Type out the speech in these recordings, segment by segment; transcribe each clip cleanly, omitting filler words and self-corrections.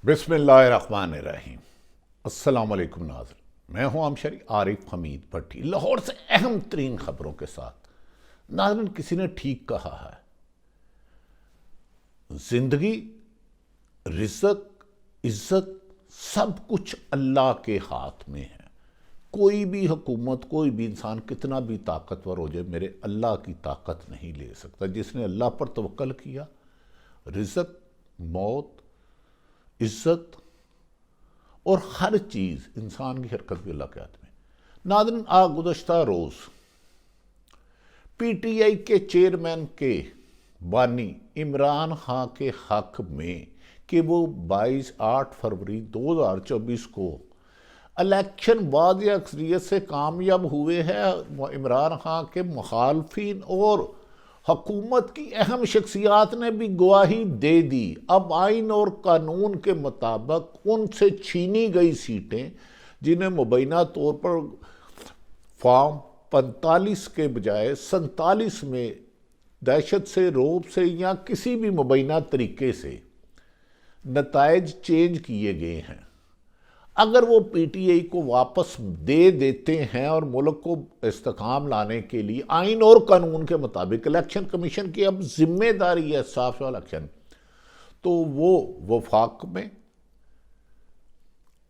بسم اللہ الرحمن الرحیم۔ السلام علیکم ناظرین، میں ہوں امشری عارف حمید بھٹی، لاہور سے اہم ترین خبروں کے ساتھ۔ ناظرین، کسی نے ٹھیک کہا ہے، زندگی، رزق، عزت سب کچھ اللہ کے ہاتھ میں ہے۔ کوئی بھی حکومت، کوئی بھی انسان کتنا بھی طاقتور ہو جائے، میرے اللہ کی طاقت نہیں لے سکتا۔ جس نے اللہ پر توکل کیا، رزق، موت، عزت اور ہر چیز، انسان کی حرکت بھی اللہ کے ہاتھ میں۔ ناظرین، گزشتہ روز پی ٹی آئی کے چیئرمین کے بانی عمران خان کے حق میں کہ وہ 8 فروری 2024 کو الیکشن واضح اکثریت سے کامیاب ہوئے ہیں، عمران خان کے مخالفین اور حکومت کی اہم شخصیات نے بھی گواہی دے دی۔ اب آئین اور قانون کے مطابق ان سے چھینی گئی سیٹیں، جنہیں مبینہ طور پر فارم 45 کے بجائے 47 میں دہشت سے، روب سے یا کسی بھی مبینہ طریقے سے نتائج چینج کیے گئے ہیں، اگر وہ پی ٹی آئی کو واپس دے دیتے ہیں اور ملک کو استحکام لانے کے لیے آئین اور قانون کے مطابق الیکشن کمیشن کی اب ذمہ داری ہے صاف الیکشن، تو وہ وفاق میں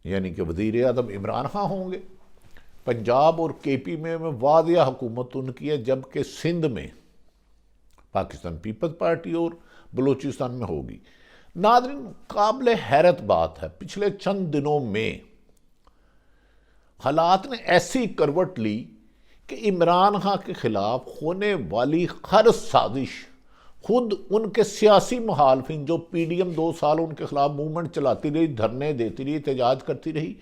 یعنی کہ وزیر اعظم عمران خان ہوں گے۔ پنجاب اور کے پی میں واضح حکومت ان کی ہے، جبکہ سندھ میں پاکستان پیپلز پارٹی اور بلوچستان میں ہوگی۔ ناظرین، قابل حیرت بات ہے، پچھلے چند دنوں میں حالات نے ایسی کروٹ لی کہ عمران خان کے خلاف ہونے والی ہر سازش خود ان کے سیاسی مخالفین، جو پی ڈی ایم 2 سال ان کے خلاف موومنٹ چلاتی رہی، دھرنے دیتی رہی، احتجاج کرتی رہی،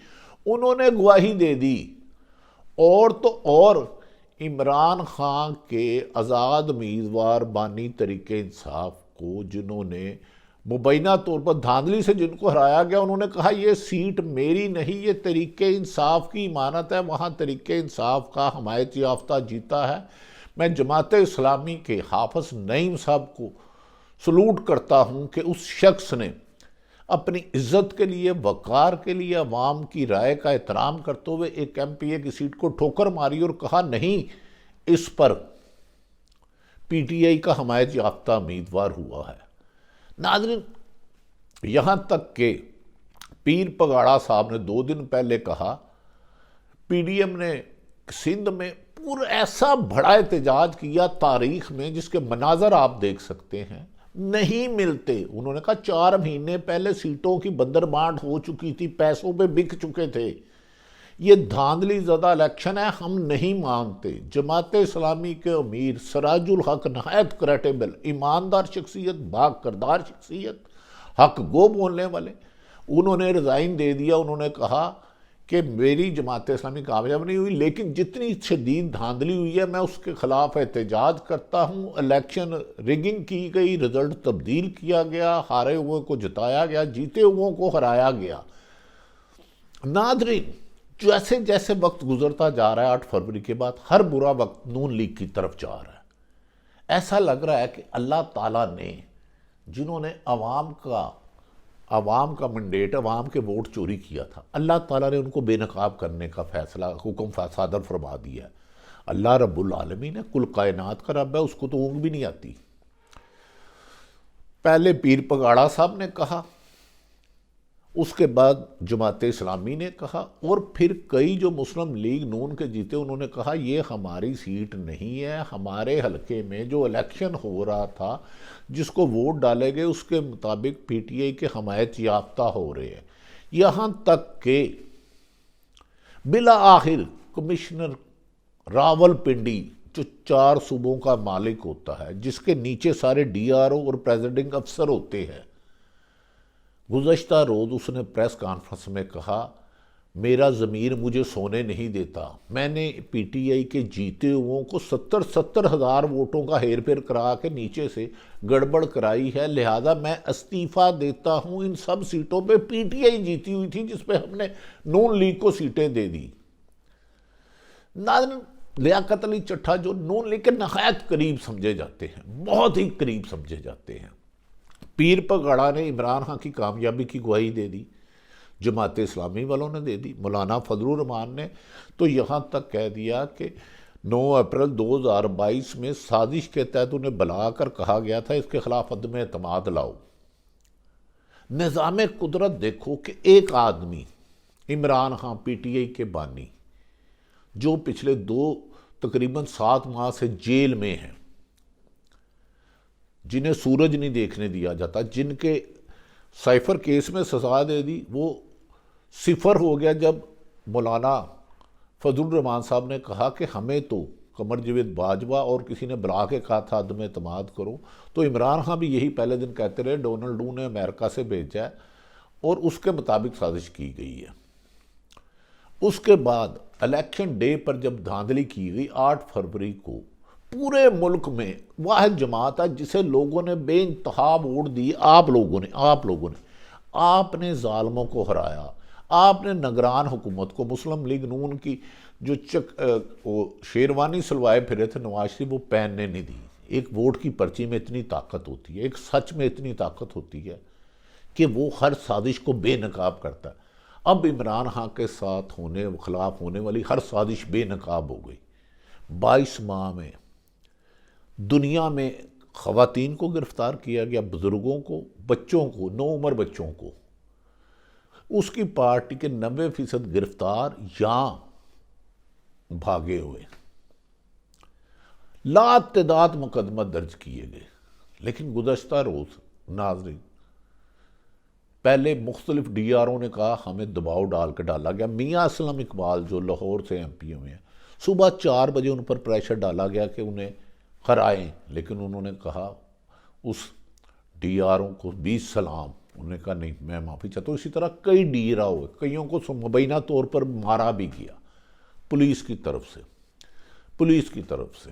انہوں نے گواہی دے دی۔ اور تو اور عمران خان کے آزاد امیدوار بانی تحریک انصاف کو، جنہوں نے مبینہ طور پر دھاندلی سے جن کو ہرایا گیا، انہوں نے کہا یہ سیٹ میری نہیں، یہ تحریک انصاف کی امانت ہے، وہاں تحریک انصاف کا حمایت یافتہ جیتا ہے۔ میں جماعت اسلامی کے حافظ نعیم صاحب کو سلوٹ کرتا ہوں کہ اس شخص نے اپنی عزت کے لیے، وقار کے لیے، عوام کی رائے کا احترام کرتے ہوئے ایک ایم پی اے کی سیٹ کو ٹھوکر ماری اور کہا نہیں، اس پر پی ٹی آئی کا حمایت یافتہ امیدوار ہوا ہے۔ ناظرین، یہاں تک کہ پیر پگاڑا صاحب نے 2 دن پہلے کہا پی ڈی ایم نے سندھ میں پورا ایسا بڑا احتجاج کیا تاریخ میں، جس کے مناظر آپ دیکھ سکتے ہیں، نہیں ملتے۔ انہوں نے کہا 4 مہینے پہلے سیٹوں کی بندر بانٹ ہو چکی تھی، پیسوں پہ بک چکے تھے، یہ دھاندلی زدہ الیکشن ہے، ہم نہیں مانتے۔ جماعت اسلامی کے امیر سراج الحق نہایت کریڈیبل، ایماندار شخصیت، با کردار شخصیت، حق گو بولنے والے، انہوں نے ریزائن دے دیا۔ انہوں نے کہا کہ میری جماعت اسلامی کامیاب نہیں ہوئی، لیکن جتنی شدید دھاندلی ہوئی ہے میں اس کے خلاف احتجاج کرتا ہوں۔ الیکشن ریگنگ کی گئی، رزلٹ تبدیل کیا گیا، ہارے ہوئے کو جتایا گیا، جیتے ہوئے کو ہرایا گیا۔ ناظرین، جیسے جیسے وقت گزرتا جا رہا ہے، 8 فروری کے بعد ہر برا وقت نون لیگ کی طرف جا رہا ہے۔ ایسا لگ رہا ہے کہ اللہ تعالیٰ نے، جنہوں نے عوام کا منڈیٹ، عوام کے ووٹ چوری کیا تھا، اللہ تعالیٰ نے ان کو بے نقاب کرنے کا فیصلہ، حکم صادر فرما دیا ہے۔ اللہ رب العالمین ہے، کل کائنات کا رب ہے، اس کو تو اونگ بھی نہیں آتی۔ پہلے پیر پگاڑا صاحب نے کہا، اس کے بعد جماعت اسلامی نے کہا، اور پھر کئی جو مسلم لیگ نون کے جیتے، انہوں نے کہا یہ ہماری سیٹ نہیں ہے، ہمارے حلقے میں جو الیکشن ہو رہا تھا، جس کو ووٹ ڈالے گئے، اس کے مطابق پی ٹی آئی کے حمایت یافتہ ہو رہے ہیں۔ یہاں تک کہ بالآخر کمشنر راول پنڈی، جو 4 صوبوں کا مالک ہوتا ہے، جس کے نیچے سارے ڈی آر او اور پریزیڈنگ افسر ہوتے ہیں، گزشتہ روز اس نے پریس کانفرنس میں کہا میرا ضمیر مجھے سونے نہیں دیتا، میں نے پی ٹی آئی کے جیتے ہوئوں کو 70 ہزار ووٹوں کا ہیر پھیر کرا کے نیچے سے گڑبڑ کرائی ہے، لہذا میں استعفیٰ دیتا ہوں۔ ان سب سیٹوں پہ پی ٹی آئی جیتی ہوئی تھی، جس پہ ہم نے نون لیگ کو سیٹیں دے دی۔ ناظرین، لیاقت علی چٹھا جو نون لیگ کے نہایت قریب سمجھے جاتے ہیں، بہت ہی قریب سمجھے جاتے ہیں، پیر پگاڑا نے عمران خان کی کامیابی کی گواہی دے دی، جماعت اسلامی والوں نے دے دی، مولانا فضل الرحمان نے تو یہاں تک کہہ دیا کہ 9 اپریل 2022 میں سازش کے تحت انہیں بلا کر کہا گیا تھا اس کے خلاف عدم اعتماد لاؤ۔ نظام قدرت دیکھو کہ ایک آدمی Imran Khan P T I کے بانی جو پچھلے تقریباً 7 ماہ سے جیل میں ہیں، جنہیں سورج نہیں دیکھنے دیا جاتا، جن کے سائفر کیس میں سزا دے دی، وہ صفر ہو گیا جب مولانا فضل الرحمان صاحب نے کہا کہ ہمیں تو قمر جاوید باجوہ اور کسی نے بلا کے کہا تھا عدم اعتماد کرو، تو عمران خان بھی یہی پہلے دن کہتے رہے ڈونلڈ ڈو نے امریکہ سے بھیجا ہے اور اس کے مطابق سازش کی گئی ہے۔ اس کے بعد الیکشن ڈے پر جب دھاندلی کی گئی 8 فروری کو، پورے ملک میں واحد جماعت ہے جسے لوگوں نے بے انتہا ووٹ دی، آپ لوگوں نے آپ نے ظالموں کو ہرایا، آپ نے نگران حکومت کو، مسلم لیگ نون کی جو شیروانی سلوائے پھرے تھے نواز شریف، وہ پہننے نہیں دی۔ ایک ووٹ کی پرچی میں اتنی طاقت ہوتی ہے، ایک سچ میں اتنی طاقت ہوتی ہے کہ وہ ہر سازش کو بے نقاب کرتا ہے۔ اب عمران خان کے ساتھ خلاف ہونے والی ہر سازش بے نقاب ہو گئی۔ 22 ماہ میں دنیا میں خواتین کو گرفتار کیا گیا، بزرگوں کو، بچوں کو، نوعمر بچوں کو۔ اس کی پارٹی کے 90% گرفتار یا بھاگے ہوئے، لاتعداد مقدمہ درج کیے گئے۔ لیکن گزشتہ روز ناظرین، پہلے مختلف ڈی آروں نے کہا ہمیں دباؤ ڈال کے ڈالا گیا۔ میاں اسلم اقبال جو لاہور سے ایم پی ہوئے ہیں، صبح 4 بجے ان پر پریشر ڈالا گیا کہ انہیں کرائیں، لیکن انہوں نے کہا اس ڈی آروں کو 20 سلام، انہوں نے کہا نہیں میں معافی چاہتا ہوں۔ اسی طرح کئی ڈی آر ہوئے، کئیوں کو مبینہ طور پر مارا بھی گیا پولیس کی طرف سے۔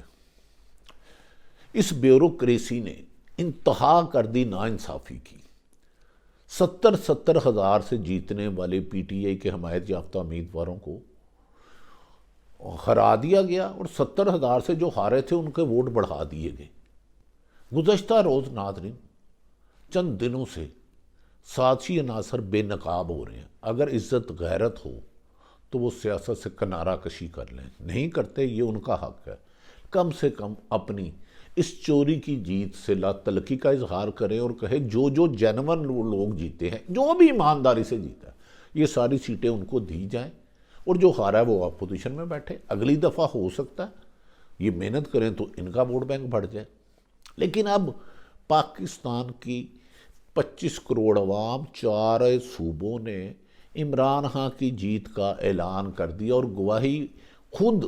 اس بیوروکریسی نے انتہا کر دی ناانصافی کی۔ 70 ہزار سے جیتنے والے پی ٹی آئی کے حمایت یافتہ امیدواروں کو ہرا دیا گیا اور 70 ہزار سے جو ہارے تھے ان کے ووٹ بڑھا دیے گئے۔ گزشتہ روز ناظرین، چند دنوں سے سازشی عناصر بے نقاب ہو رہے ہیں۔ اگر عزت غیرت ہو تو وہ سیاست سے کنارہ کشی کر لیں، نہیں کرتے، یہ ان کا حق ہے۔ کم سے کم اپنی اس چوری کی جیت سے لا تلقی کا اظہار کریں اور کہے جو جینون لوگ جیتے ہیں، جو بھی ایمانداری سے جیتا ہے، یہ ساری سیٹیں ان کو دی جائیں اور جو ہارا ہے وہ اپوزیشن میں بیٹھے۔ اگلی دفعہ ہو سکتا ہے یہ محنت کریں تو ان کا ووٹ بینک بڑھ جائے۔ لیکن اب پاکستان کی 25 کروڑ عوام، 4 صوبوں نے عمران خان کی جیت کا اعلان کر دیا اور گواہی خود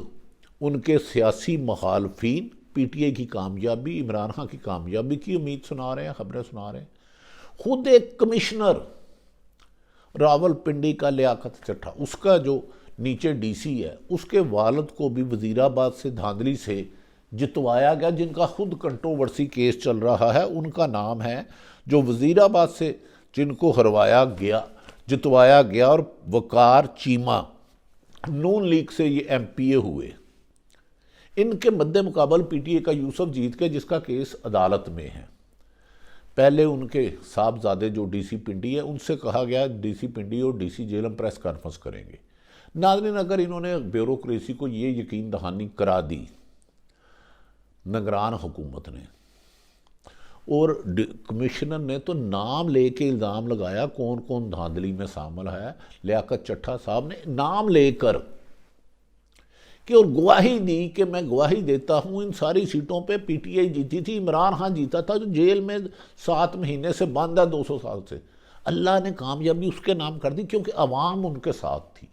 ان کے سیاسی مخالفین پی ٹی آئی کی کامیابی، عمران خان کی کامیابی کی امید سنا رہے ہیں، خبریں سنا رہے ہیں۔ خود ایک کمشنر راول پنڈی کا لیاقت چٹھا، اس کا جو نیچے ڈی سی ہے، اس کے والد کو بھی وزیر آباد سے دھاندلی سے جتوایا گیا، جن کا خود کنٹروورسی کیس چل رہا ہے۔ ان کا نام ہے جو وزیر آباد سے جن کو جتوایا گیا اور وقار چیمہ، نون لیگ سے یہ ایم پی اے ہوئے۔ ان کے مد مقابل پی ٹی اے کا یوسف جیت کے، جس کا کیس عدالت میں ہے۔ پہلے ان کے صاحبزادے جو ڈی سی پنڈی ہے، ان سے کہا گیا ڈی سی پنڈی اور D C Jhelum press conference کریں گے۔ ناظرین، اگر انہوں نے بیوروکریسی کو یہ یقین دہانی کرا دی نگران حکومت نے اور کمشنر نے، تو نام لے کے الزام لگایا کون کون دھاندلی میں شامل ہے۔ لیاقت چٹھا صاحب نے نام لے کر کہ اور گواہی دی کہ میں گواہی دیتا ہوں ان ساری سیٹوں پہ پی ٹی آئی جیتی تھی، عمران خان جیتا تھا جو جیل میں 7 مہینے سے بند ہے 200 سال سے۔ اللہ نے کامیابی اس کے نام کر دی کیونکہ عوام ان کے ساتھ تھی،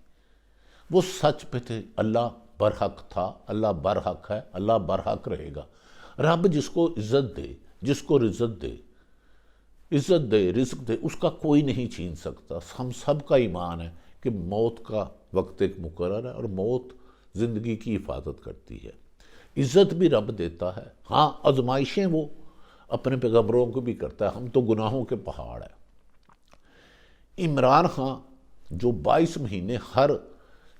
وہ سچ پہ تھے۔ اللہ برحق تھا، اللہ برحق ہے، اللہ برحق رہے گا۔ رب جس کو عزت دے، جس کو رزق دے، عزت دے، رزق دے، اس کا کوئی نہیں چھین سکتا۔ ہم سب کا ایمان ہے کہ موت کا وقت ایک مقرر ہے اور موت زندگی کی حفاظت کرتی ہے۔ عزت بھی رب دیتا ہے، ہاں آزمائشیں وہ اپنے پیغمبروں کو بھی کرتا ہے، ہم تو گناہوں کے پہاڑ ہیں۔ عمران خان جو 22 مہینے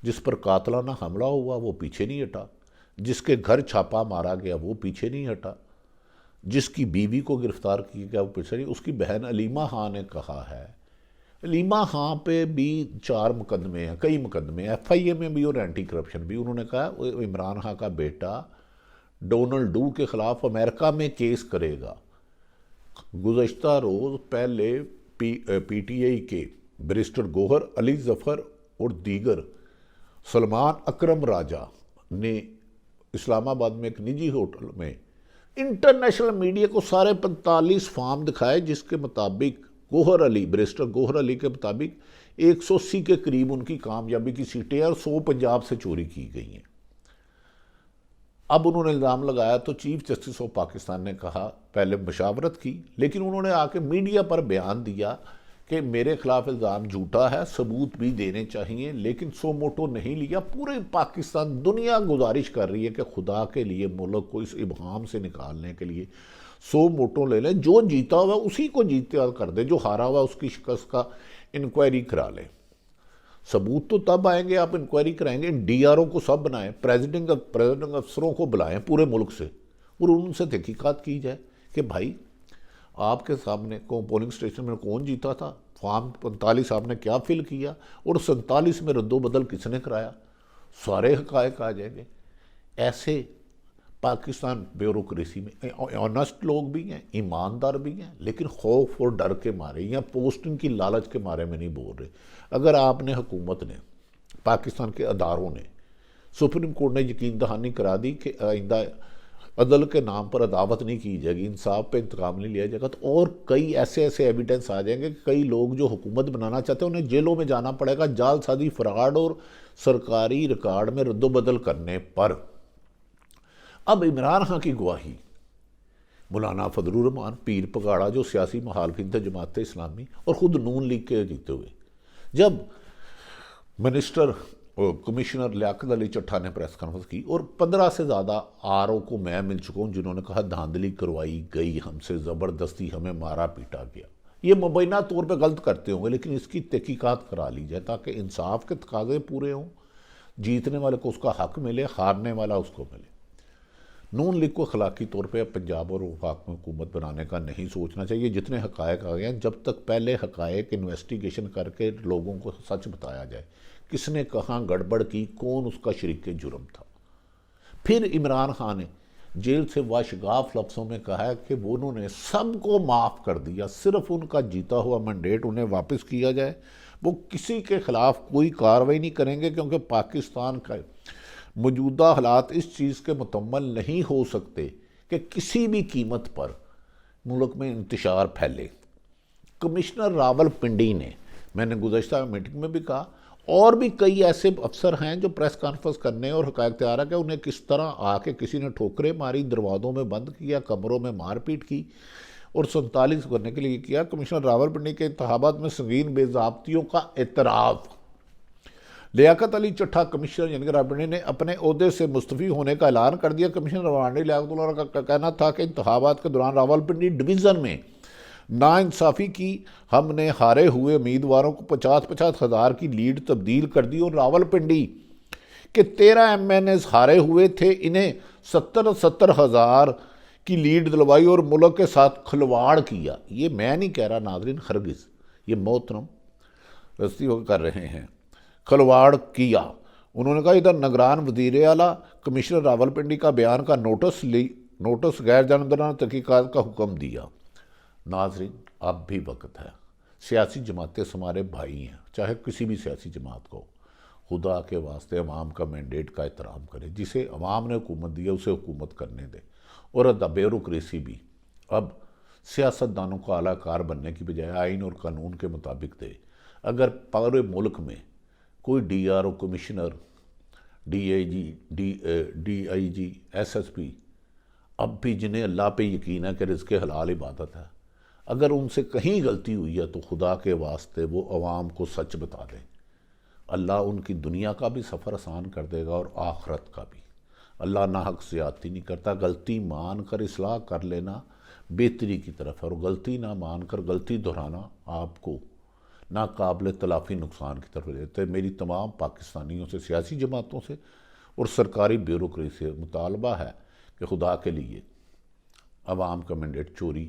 جس پر قاتلانہ حملہ ہوا وہ پیچھے نہیں ہٹا، جس کے گھر چھاپا مارا گیا وہ پیچھے نہیں ہٹا، جس کی بیوی کو گرفتار کیا گیا وہ پچھڑی، اس کی بہن علیمہ خان نے کہا ہے، علیمہ خان پہ بھی 4 مقدمے ہیں، کئی مقدمے ہیں، ایف آئی اے میں بھی اور اینٹی کرپشن بھی. انہوں نے کہا عمران خان کا بیٹا ڈونلڈ ڈو کے خلاف امریکہ میں کیس کرے گا. گزشتہ روز پہلے پی ٹی آئی کے بیرسٹر گوہر علی ظفر اور دیگر سلمان اکرم راجہ نے اسلام آباد میں ایک نجی ہوٹل میں انٹرنیشنل میڈیا کو سارے 45 فارم دکھائے، جس کے مطابق بیرسٹر گوہر علی کے مطابق 180 کے قریب ان کی کامیابی کی سیٹیں اور 100 پنجاب سے چوری کی گئی ہیں. اب انہوں نے الزام لگایا تو چیف جسٹس آف پاکستان نے کہا، پہلے مشاورت کی، لیکن انہوں نے آ کے میڈیا پر بیان دیا کہ میرے خلاف الزام جھوٹا ہے، ثبوت بھی دینے چاہیے، لیکن سو موٹو نہیں لیا. پورے پاکستان دنیا گزارش کر رہی ہے کہ خدا کے لیے ملک کو اس ابہام سے نکالنے کے لیے 100 موٹو لے لیں، جو جیتا ہوا اسی کو جیتا کر دے، جو ہارا ہوا اس کی شکست کا انکوائری کرا لیں. ثبوت تو تب آئیں گے، آپ انکوائری کرائیں گے، ڈی آر او کو سب بنائیں، پریزیڈنٹ افسروں کو بلائیں پورے ملک سے، اور ان سے تحقیقات کی جائے کہ بھائی آپ کے سامنے پولنگ اسٹیشن میں کون جیتا تھا، فارم 45 آپ نے کیا فل کیا، اور 47 میں رد و بدل کس نے کرایا. سارے حقائق آ جائیں گے. ایسے پاکستان بیوروکریسی میں آنسٹ لوگ بھی ہیں، ایماندار بھی ہیں، لیکن خوف اور ڈر کے مارے یا پوسٹنگ کی لالچ کے مارے میں نہیں بول رہے. اگر آپ نے، حکومت نے، پاکستان کے اداروں نے، سپریم کورٹ نے یقین دہانی کرا دی کہ آئندہ عدل کے نام پر عداوت نہیں کی جائے گی، انصاف پہ انتقام نہیں لیا جائے گا، تو اور کئی ایسے ایویڈنس آ جائیں گے کہ کئی لوگ جو حکومت بنانا چاہتے ہیں انہیں جیلوں میں جانا پڑے گا جعل سازی، فراڈ اور سرکاری ریکارڈ میں رد و بدل کرنے پر. اب عمران خان کی گواہی، مولانا فضل الرحمان پیر پگاڑا جو سیاسی مخالفین تھے جماعت اسلامی اور خود نون لیگ کے جیتے ہوئے، جب منسٹر کمشنر لیاقت علی چٹھا نے پریس کانفرنس کی اور 15 سے زیادہ آر او کو میں مل چکا ہوں جنہوں نے کہا دھاندلی کروائی گئی، ہم سے زبردستی ہمیں مارا پیٹا گیا. یہ مبینہ طور پہ غلط کرتے ہوں گے، لیکن اس کی تحقیقات کرا لی جائے تاکہ انصاف کے تقاضے پورے ہوں، جیتنے والے کو اس کا حق ملے، ہارنے والا اس کو ملے. نون لیگ کو اخلاقی طور پہ پنجاب اور وفاق میں حکومت بنانے کا نہیں سوچنا چاہیے. جتنے حقائق آ گئے ہیں، جب تک پہلے حقائق انویسٹیگیشن کر کے لوگوں کو سچ بتایا جائے، کس نے کہاں گڑبڑ کی، کون اس کا شریک جرم تھا. پھر عمران خان نے جیل سے واشگاف لفظوں میں کہا ہے کہ انہوں نے سب کو معاف کر دیا، صرف ان کا جیتا ہوا مینڈیٹ انہیں واپس کیا جائے. وہ کسی کے خلاف کوئی کارروائی نہیں کریں گے، کیونکہ پاکستان کا موجودہ حالات اس چیز کے متحمل نہیں ہو سکتے کہ کسی بھی قیمت پر ملک میں انتشار پھیلے. کمشنر راول پنڈی نے، میں نے گزشتہ میٹنگ میں بھی کہا، اور بھی کئی ایسے افسر ہیں جو پریس کانفرنس کرنے اور حقائق تیار ہے کہ انہیں کس طرح آ کے کسی نے ٹھوکریں ماری، دروازوں میں بند کیا، کمروں میں مار پیٹ کی اور 47 کرنے کے لیے کیا. کمشنر راول پنڈی کے انتخابات میں سنگین بے ضابطیوں کا اعتراف. لیاقت علی چٹھا کمشنر یعنی راولپنڈی نے اپنے عہدے سے مستعفی ہونے کا اعلان کر دیا. کمشنر راولپنڈی لیاقت اللہ کا کہنا تھا کہ انتخابات کے دوران راولپنڈی ڈویژن میں ناانصافی کی، ہم نے ہارے ہوئے امیدواروں کو 50-50 ہزار کی لیڈ تبدیل کر دی، اور راولپنڈی کے 13 ایم این ایز ہارے ہوئے تھے، انہیں 70 ہزار کی لیڈ دلوائی اور ملک کے ساتھ کھلواڑ کیا. یہ میں نہیں کہہ رہا ناظرین، ہرگز، یہ محترم رستی ہو کر رہے ہیں، کھلواڑ کیا. انہوں نے کہا ادھر نگران وزیر اعلیٰ کمشنر راولپنڈی کا بیان کا نوٹس غیر جانبدارانہ تحقیقات کا حکم دیا. ناظرین اب بھی وقت ہے، سیاسی جماعتیں ہمارے بھائی ہیں، چاہے کسی بھی سیاسی جماعت کو، خدا کے واسطے عوام کا مینڈیٹ کا احترام کرے، جسے عوام نے حکومت دیا اسے حکومت کرنے دے. اور بیوروکریسی بھی اب سیاستدانوں کو اعلیٰ کار بننے کی بجائے آئین اور قانون کے مطابق دے. اگر پورے ملک میں کوئی D R O, commissioner, D I G, S S P, اب بھی جنہیں اللہ پہ یقین ہے کہ رزق حلال عبادت ہے، اگر ان سے کہیں غلطی ہوئی ہے تو خدا کے واسطے وہ عوام کو سچ بتا دیں. اللہ ان کی دنیا کا بھی سفر آسان کر دے گا اور آخرت کا بھی. اللہ ناحق زیادتی نہیں کرتا. غلطی مان کر اصلاح کر لینا بہتری کی طرف ہے، اور غلطی نہ مان کر غلطی دہرانا آپ کو ناقابل تلافی نقصان کی طرف دیتے. میری تمام پاکستانیوں سے، سیاسی جماعتوں سے اور سرکاری بیوروکریسی سے مطالبہ ہے کہ خدا کے لیے عوام کا مینڈیٹ چوری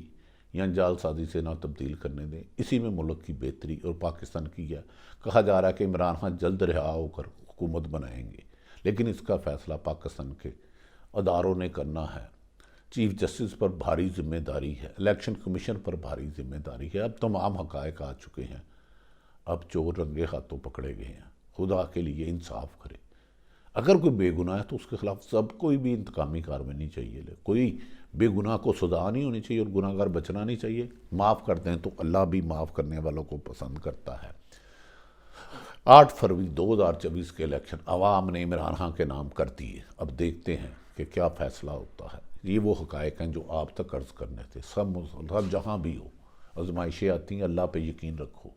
یا جال سازی سے نہ تبدیل کرنے دیں. اسی میں ملک کی بہتری اور پاکستان کی ہے. کہا جا رہا ہے کہ عمران خان جلد رہا ہو کر حکومت بنائیں گے، لیکن اس کا فیصلہ پاکستان کے اداروں نے کرنا ہے. چیف جسٹس پر بھاری ذمہ داری ہے، الیکشن کمیشن پر بھاری ذمہ داری ہے. اب تمام حقائق آ چکے ہیں، اب چور رنگے ہاتھوں پکڑے گئے ہیں. خدا کے لیے انصاف کرے. اگر کوئی بے گناہ ہے تو اس کے خلاف سب کوئی بھی انتقامی کارروائی نہیں چاہیے. کوئی بے گناہ کو سزا نہیں ہونی چاہیے اور گناہ گار بچنا نہیں چاہیے. معاف کر دیں تو اللہ بھی معاف کرنے والوں کو پسند کرتا ہے. 8 فروری 2024 کے الیکشن عوام نے عمران خان کے نام کر دیے. اب دیکھتے ہیں کہ کیا فیصلہ ہوتا ہے. یہ وہ حقائق ہیں جو آپ تک عرض کرنے تھے. سب جہاں بھی ہو آزمائشیں آتی ہیں، اللہ پہ یقین رکھو.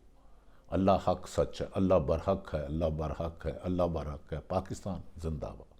اللہ حق سچ ہے، اللہ برحق ہے، اللہ برحق ہے، اللہ برحق ہے. پاکستان زندہ باد.